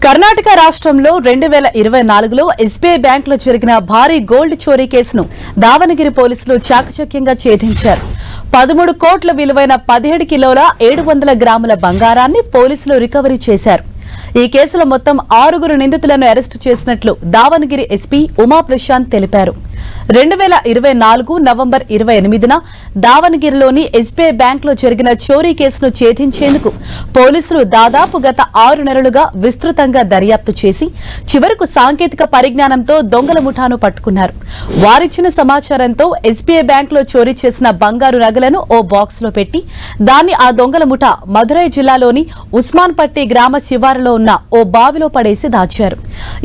కర్ణాటక రాష్ట్రంలో 2024లో ఎస్బీఐ బ్యాంకులో జరిగిన భారీ గోల్డ్ చోరీ కేసును దావనగిరి పోలీసులు చాకచక్యంగా ఛేదించారు. 13 కోట్ల విలువైన 17 కిలోల 700 గ్రాముల బంగారాన్ని పోలీసులు రికవరీ చేశారు. ఈ కేసులో మొత్తం 6 నిందితులను అరెస్టు చేసినట్లు దావనగిరి ఎస్పీ ఉమా ప్రశాంత్ తెలిపారు. 2024 నవంబర్ 28న దావనగిరిలోని ఎస్బీఐ బ్యాంకులో జరిగిన చోరీ కేసును ఛేదించేందుకు పోలీసులు దాదాపు గత 6 నెలలుగా విస్తృతంగా దర్యాప్తు చేసి చివరకు సాంకేతిక పరిజ్ఞానంతో దొంగల ముఠాను పట్టుకున్నారు. వారిచ్చిన సమాచారంతో ఎస్బీఐ బ్యాంకులో చోరీ చేసిన బంగారు నగలను ఓ బాక్స్ లో పెట్టి దాన్ని ఆ దొంగల ముఠా మధురై జిల్లాలోని ఉస్మాన్పట్టి గ్రామ శివారులో ఉన్న ఓ బావిలో పడేసి దాచారు.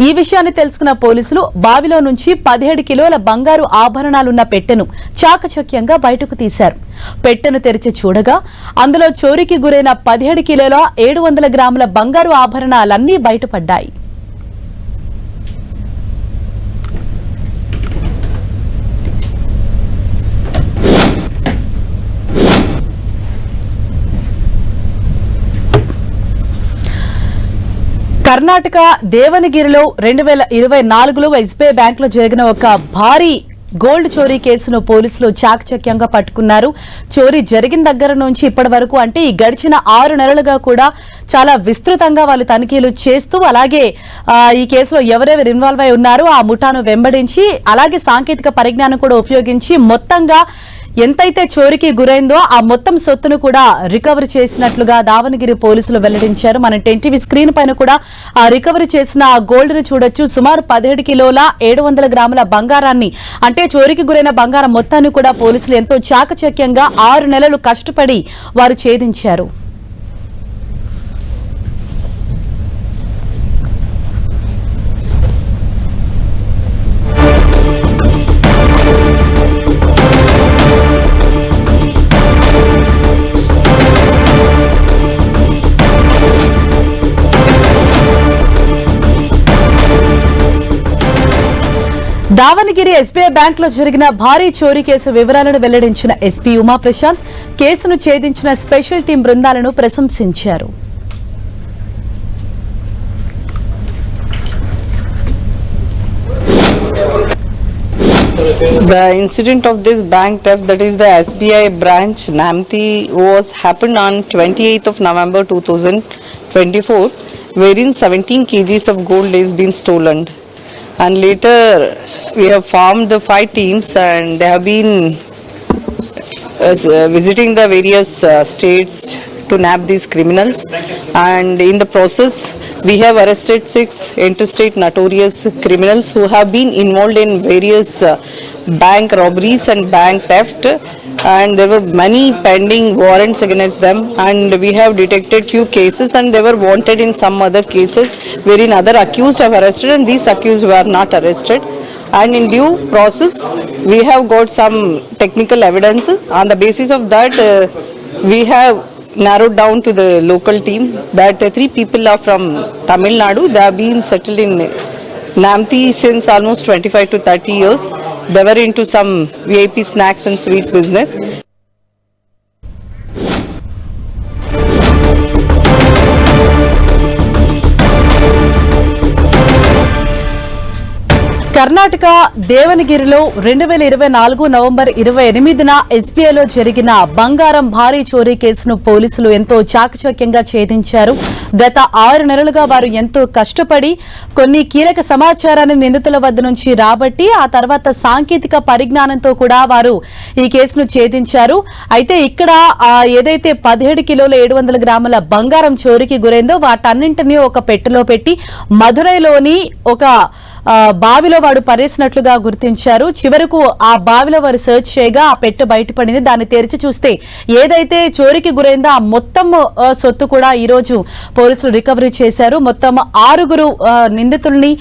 ఈ విషయాన్ని తెలుసుకున్న పోలీసులు బావిలో నుంచి 17 కిలోల బంగారు ఆభరణాలున్న పెట్టెను చాకచక్యంగా బయటకు తీశారు. పెట్టెను తెరిచి చూడగా అందులో చోరీకి గురైన 17 కిలోల 700 గ్రాముల బంగారు ఆభరణాలన్నీ బయటపడ్డాయి. కర్ణాటక దేవనగిరిలో 2024లో ఎస్బీఐ బ్యాంకులో జరిగిన ఒక భారీ గోల్డ్ చోరీ కేసును పోలీసులు చాకచక్యంగా పట్టుకున్నారు. చోరీ జరిగిన దగ్గర నుంచి ఇప్పటి వరకు అంటే ఈ గడిచిన 6 నెలలుగా కూడా చాలా విస్తృతంగా వాళ్ళు తనిఖీలు చేస్తూ అలాగే ఈ కేసులో ఎవరెవరు ఇన్వాల్వ్ అయి ఉన్నారో ఆ ముఠాను వెంబడించి అలాగే సాంకేతిక పరిజ్ఞానం కూడా ఉపయోగించి మొత్తంగా ఎంతైతే చోరీకి గురైందో ఆ మొత్తం సొత్తును కూడా రికవరీ చేసినట్లుగా దావనగిరి పోలీసులు వెల్లడించారు. మన టీవీ స్క్రీన్ పైన కూడా ఆ రికవరీ చేసిన గోల్డ్ ను చూడొచ్చు. సుమారు 17 కిలోల 700 గ్రాముల బంగారాన్ని అంటే చోరీకి గురైన బంగారం మొత్తాన్ని కూడా పోలీసులు ఎంతో చాకచక్యంగా 6 నెలలు కష్టపడి వారు ఛేదించారు. దావనగిరి ఎస్బీఐ బ్యాంకులో జరిగిన భారీ చోరీ కేసు వివరాలను వెల్లడించిన ఎస్పీ ఉమా ప్రశాంత్ కేసును ఛేదించిన స్పెషల్ టీం బృందాలను ప్రశంసించారు. The incident of this bank theft, that is the SBI branch Namti, was happened on 28th of November 2024, wherein 17 kgs of gold is been stolen. And later we have formed the 5 teams and they have been visiting the various states to nab these criminals, and in the process we have arrested 6 interstate notorious criminals who have been involved in various bank robberies and bank theft, and there were many pending warrants against them, and we have detected few cases and they were wanted in some other cases wherein other accused have arrested and these accused were not arrested. And in due process we have got some technical evidence. On the basis of that we have narrowed down to the local team that 3 people are from Tamil Nadu. They have been settled in Namti since almost 25 to 30 years. They were into some VIP snacks and sweet business. Karnataka దేవనగిరిలో 2024 November 28న ఎస్బీఐలో జరిగిన బంగారం భారీ చోరీ కేసును పోలీసులు ఎంతో చాకచక్యంగా ఛేదించారు. గత 6 నెలలుగా వారు ఎంతో కష్టపడి కొన్ని కీలక సమాచారాన్ని నిందితుల వద్ద నుంచి రాబట్టి ఆ తర్వాత సాంకేతిక పరిజ్ఞానంతో కూడా వారు ఈ కేసును ఛేదించారు. అయితే ఇక్కడ ఏదైతే 17 కిలోల 700 గ్రాముల బంగారం చోరీకి గురైందో వాటన్నింటినీ ఒక పెట్టెలో పెట్టి మధురైలోని ఒక బావిలో వాడు పరేసినట్లుగా గుర్తించారు. చివరకు ఆ బావిలో వారు సెర్చ్ చేయగా ఆ పెట్టె బయటపడింది. దాన్ని తెరిచి చూస్తే ఏదైతే చోరీకి గురైందో ఆ మొత్తం సొత్తు కూడా ఈ రోజు పోలీసులు రికవరీ చేశారు. మొత్తం 6 నిందితుల్ని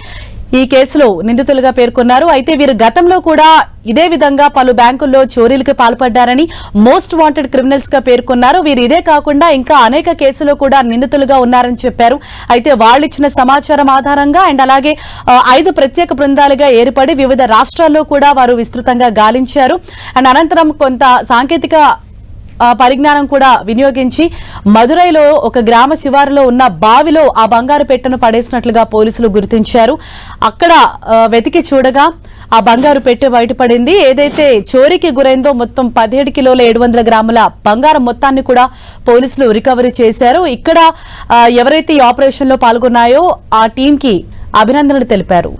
ఈ కేసులో నిందితులుగా పేర్కొన్నారు. అయితే వీరు గతంలో కూడా ఇదే విధంగా పలు బ్యాంకుల్లో చోరీలకు పాల్పడ్డారని మోస్ట్ వాంటెడ్ క్రిమినల్స్ గా పేర్కొన్నారు. వీరు ఇదే కాకుండా ఇంకా అనేక కేసులో కూడా నిందితులుగా ఉన్నారని చెప్పారు. అయితే వాళ్ళు ఇచ్చిన సమాచారం ఆధారంగా అండ్ అలాగే 5 ప్రత్యేక బృందాలుగా ఏర్పడి వివిధ రాష్ట్రాల్లో కూడా వారు విస్తృతంగా గాలించారు. అండ్ అనంతరం కొంత సాంకేతిక పరిజ్ఞానం కూడా వినియోగించి మదురైలో ఒక గ్రామ శివారులో ఉన్న బావిలో ఆ బంగారు పెట్టెను పడేసినట్లుగా పోలీసులు గుర్తించారు. అక్కడ వెతికి చూడగా ఆ బంగారు పెట్టె బయటపడింది. ఏదైతే చోరీకి గురైందో మొత్తం 17 కిలోల 700 గ్రాముల బంగారం మొత్తాన్ని కూడా పోలీసులు రికవరీ చేశారు. ఇక్కడ ఎవరైతే ఈ ఆపరేషన్ లో పాల్గొన్నాయో ఆ టీంకి అభినందనలు తెలిపారు.